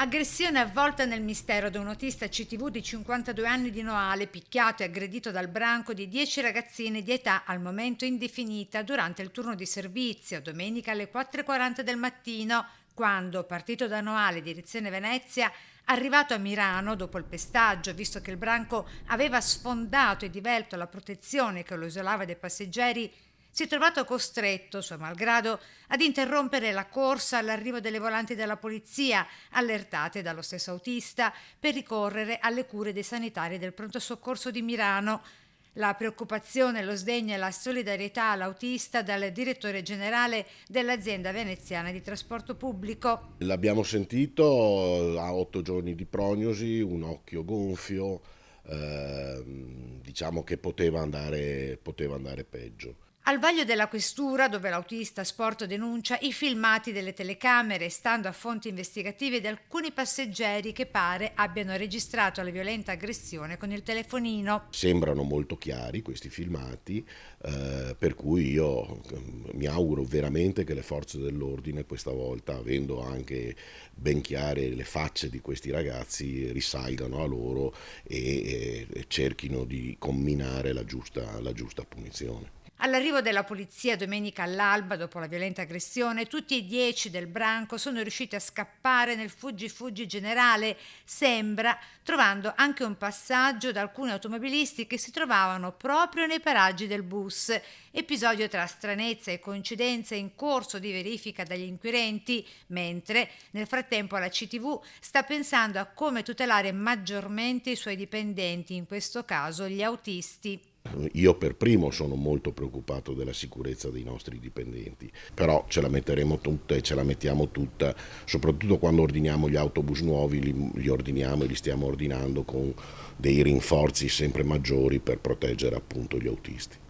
Aggressione avvolta nel mistero da un autista CTV di 52 anni di Noale, picchiato e aggredito dal branco di 10 ragazzine di età al momento indefinita durante il turno di servizio, domenica alle 4:40 del mattino, quando, partito da Noale direzione Venezia, arrivato a Mirano dopo il pestaggio, visto che il branco aveva sfondato e divelto la protezione che lo isolava dai passeggeri, si è trovato costretto, suo malgrado, ad interrompere la corsa all'arrivo delle volanti della polizia, allertate dallo stesso autista, per ricorrere alle cure dei sanitari del pronto soccorso di Mirano. La preoccupazione, lo sdegno e la solidarietà all'autista dal direttore generale dell'azienda veneziana di trasporto pubblico. L'abbiamo sentito a 8 giorni di prognosi, un occhio gonfio, diciamo che poteva andare peggio. Al vaglio della questura, dove l'autista sporto denuncia i filmati delle telecamere, stando a fonti investigative di alcuni passeggeri che pare abbiano registrato la violenta aggressione con il telefonino. Sembrano molto chiari questi filmati, per cui io mi auguro veramente che le forze dell'ordine questa volta, avendo anche ben chiare le facce di questi ragazzi, risalgano a loro e cerchino di comminare la giusta punizione. All'arrivo della polizia domenica all'alba, dopo la violenta aggressione, tutti e 10 del branco sono riusciti a scappare nel fuggi-fuggi generale, sembra, trovando anche un passaggio da alcuni automobilisti che si trovavano proprio nei paraggi del bus. Episodio tra stranezza e coincidenza in corso di verifica dagli inquirenti, mentre nel frattempo la CTV sta pensando a come tutelare maggiormente i suoi dipendenti, in questo caso gli autisti. Io per primo sono molto preoccupato della sicurezza dei nostri dipendenti, però ce la metteremo tutta e ce la mettiamo tutta, soprattutto quando ordiniamo gli autobus nuovi, li ordiniamo e li stiamo ordinando con dei rinforzi sempre maggiori per proteggere appunto gli autisti.